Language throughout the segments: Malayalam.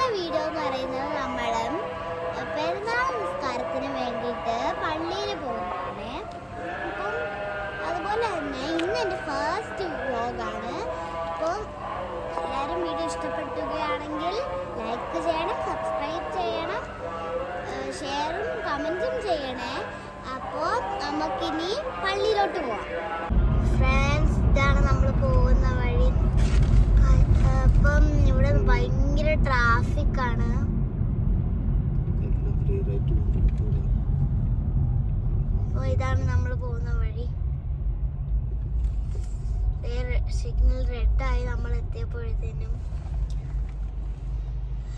ഇന്നത്തെ വീഡിയോ എന്ന് പറയുന്നത് നമ്മൾ പെരുന്നാൾ നിസ്കാരത്തിന് വേണ്ടിയിട്ട് പള്ളിയിൽ പോകുന്നതാണ്. അപ്പം അതുപോലെ തന്നെ ഇന്ന് എൻ്റെ ഫസ്റ്റ് വ്ലോഗാണ്. അപ്പം എല്ലാവരും വീഡിയോ ഇഷ്ടപ്പെടുകയാണെങ്കിൽ ലൈക്ക് ചെയ്യണം, സബ്സ്ക്രൈബ് ചെയ്യണം, ഷെയറും കമൻറ്റും ചെയ്യണേ. അപ്പോൾ നമുക്കിനി പള്ളിയിലോട്ട് പോവാം. ഫ്രണ്ട്സ്, ഇതാണ് നമ്മൾ പോകുന്ന വഴി. അപ്പം ഇവിടെ ഭയങ്കര ട്രാഫിക്കാണ്. അപ്പോൾ ഇതാണ് നമ്മൾ പോകുന്ന വഴി. സിഗ്നൽ റെഡായി നമ്മൾ എത്തിയപ്പോഴത്തേനും.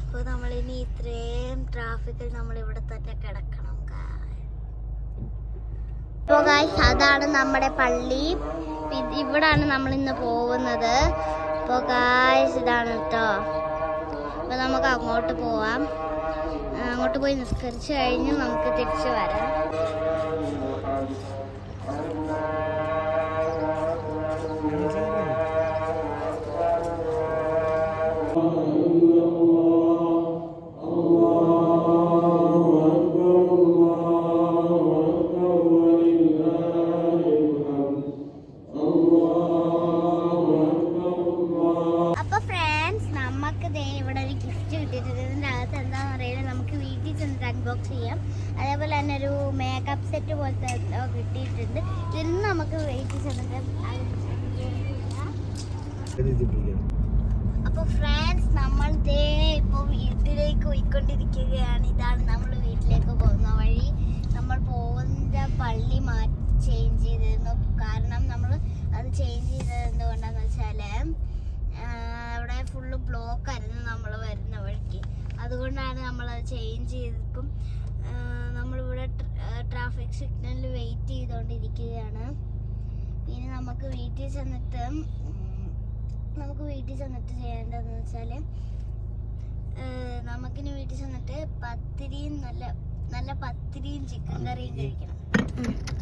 അപ്പോൾ നമ്മളിനി ഇത്രയും ട്രാഫിക്കിൽ നമ്മൾ ഇവിടെ തന്നെ കിടക്കണം. അപ്പോൾ ഗായ്സ്, അതാണ് നമ്മുടെ പള്ളി. ഇവിടാണ് നമ്മൾ ഇന്ന് പോകുന്നത്. അപ്പോൾ ഗായ്സ്, ഇതാണ് കേട്ടോ. അപ്പോൾ നമുക്ക് അങ്ങോട്ട് പോവാം. അങ്ങോട്ട് പോയി നിസ്കരിച്ച് കഴിഞ്ഞ് നമുക്ക് തിരിച്ച് വരാം. അൺബോക്സ് ചെയ്യാം. അതേപോലെ തന്നെ ഒരു മേക്കപ്പ് സെറ്റ് പോലത്തെ കിട്ടിയിട്ടുണ്ട്. ഇതിന് നമുക്ക് വെയിറ്റ് ചെന്നിട്ട്. അപ്പോൾ ഫ്രണ്ട്സ്, നമ്മൾ ഇപ്പോൾ വീട്ടിലേക്ക് പോയിക്കൊണ്ടിരിക്കുകയാണ്. ഇതാണ് നമ്മൾ വീട്ടിലേക്ക് പോകുന്ന വഴി. നമ്മൾ പോകുന്ന പള്ളി ചേഞ്ച് ചെയ്തിരുന്നു. കാരണം നമ്മൾ അത് ചേഞ്ച് ചെയ്തത് എന്തുകൊണ്ടാന്ന് വെച്ചാൽ അവിടെ ഫുള്ള് ബ്ലോക്ക് ആയിരുന്നു നമ്മൾ വരുന്ന വഴിക്ക്. അതുകൊണ്ടാണ് നമ്മളത് ചേഞ്ച് ചെയ്തപ്പം നമ്മളിവിടെ ട്രാഫിക് സിഗ്നലിൽ വെയിറ്റ് ചെയ്തുകൊണ്ടിരിക്കുകയാണ്. പിന്നെ നമുക്ക് വീട്ടിൽ ചെന്നിട്ട് ചെയ്യേണ്ടതെന്ന് വെച്ചാൽ നമുക്കിനി വീട്ടിൽ ചെന്നിട്ട് പത്തിരിയും നല്ല പത്തിരിയും ചിക്കൻ കറിയും കഴിക്കണം.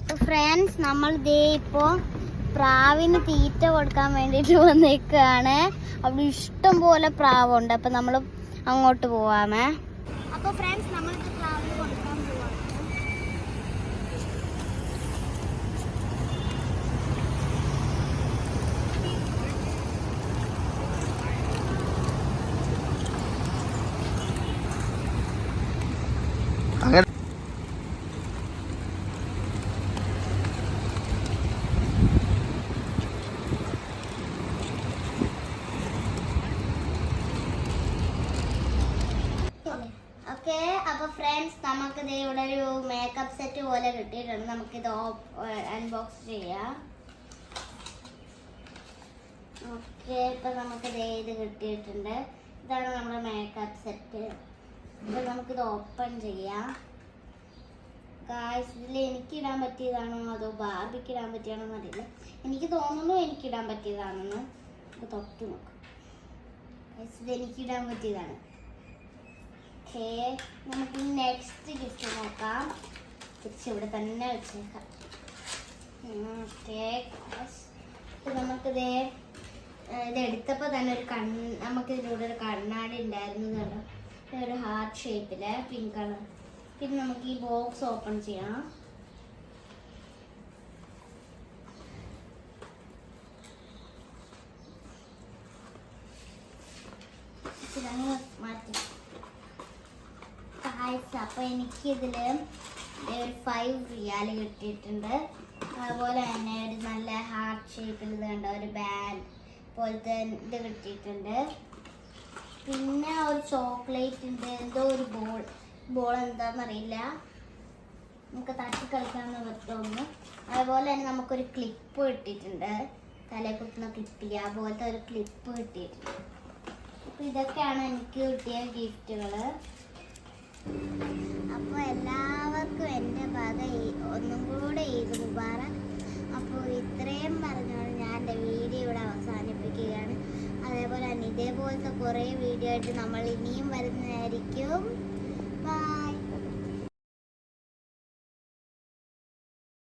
അപ്പോൾ ഫ്രണ്ട്സ്, നമ്മൾ ഇപ്പോൾ പ്രാവിന് തീറ്റ കൊടുക്കാൻ വേണ്ടിയിട്ട് വന്നേക്കാണ്. അവിടെ ഇഷ്ടം പോലെ പ്രാവുണ്ട്. അപ്പം നമ്മൾ അങ്ങോട്ട് പോവാമേ. അപ്പോൾ ഫ്രണ്ട്സ്, നമ്മൾ പ്രാവിന് കൊടുക്കാൻ പോവാണ്. ഓക്കെ, അപ്പോൾ ഫ്രണ്ട്സ്, നമുക്ക് ഇവിടെ ഒരു മേക്കപ്പ് സെറ്റ് പോലെ കിട്ടിയിട്ടുണ്ട്. നമുക്കിത് അൺബോക്സ് ചെയ്യാം. ഓക്കെ, ഇപ്പം നമുക്ക് ഇത് കിട്ടിയിട്ടുണ്ട്. ഇതാണ് നമ്മുടെ മേക്കപ്പ് സെറ്റ്. ഇപ്പം നമുക്കിത് ഓപ്പൺ ചെയ്യാം. ഗായ്സ്, ഇതിൽ എനിക്കിടാൻ പറ്റിയതാണോ അതോ ബാർബിക്ക് ഇടാൻ പറ്റിയാണോ എന്നറിയില്ല. എനിക്ക് തോന്നുന്നു എനിക്കിടാൻ പറ്റിയതാണെന്ന്. ഇത് തൊട്ട് നോക്കാം. ഗായ്സ്, ഇത് എനിക്കിടാൻ പറ്റിയതാണ്. ഓക്കെ, നമുക്ക് നെക്സ്റ്റ് ഗിഫ്റ്റ് നോക്കാം. തിരിച്ചിവിടെ തന്നെ വെച്ചേക്കാം. ഓക്കെ, നമുക്കിത് എടുത്തപ്പോൾ തന്നെ നമുക്കിതിലൂടെ ഒരു കണ്ണാടി ഉണ്ടായിരുന്നു കേട്ടോ. ഒരു ഹാർട്ട് ഷേപ്പില് പിങ്ക് കളർ. പിന്നെ നമുക്ക് ഈ ബോക്സ് ഓപ്പൺ ചെയ്യാം. മാറ്റി. അപ്പോൾ എനിക്കിതിൽ ഒരു 5 റിയാൽ കിട്ടിയിട്ടുണ്ട്. അതുപോലെ തന്നെ ഒരു നല്ല ഹാർട്ട് ഷേപ്പിൽ ഇത് കണ്ട ഒരു ബാൻഡ് പോലത്തെ ഇത് കിട്ടിയിട്ടുണ്ട്. പിന്നെ ഒരു ചോക്ലേറ്റിൻ്റെ എന്തോ ഒരു ബോൾ എന്താണെന്നറിയില്ല, നമുക്ക് തട്ടി കളിക്കാമെന്ന് പറ്റുമെന്ന്. അതുപോലെ തന്നെ നമുക്കൊരു ക്ലിപ്പ് കിട്ടിയിട്ടുണ്ട്. തലയിൽ കുത്തുന്ന ക്ലിപ്പ് പോലത്തെ ഒരു ക്ലിപ്പ് കിട്ടിയിട്ടുണ്ട്. അപ്പോൾ ഇതൊക്കെയാണ് എനിക്ക് കിട്ടിയ ഗിഫ്റ്റുകൾ. അപ്പോൾ എല്ലാവർക്കും എൻ്റെ ഭാഗ ഒന്നും കൂടെ ഈദ് മുബാറക്. അപ്പോൾ ഇത്രയും പറഞ്ഞുകൊണ്ട് ഞാൻ എൻ്റെ വീഡിയോ ഇവിടെ അവസാനിപ്പിക്കുകയാണ്. അതേപോലെ തന്നെ ഇതേപോലത്തെ കുറേ വീഡിയോ ആയിട്ട് നമ്മൾ ഇനിയും വരുന്നതായിരിക്കും.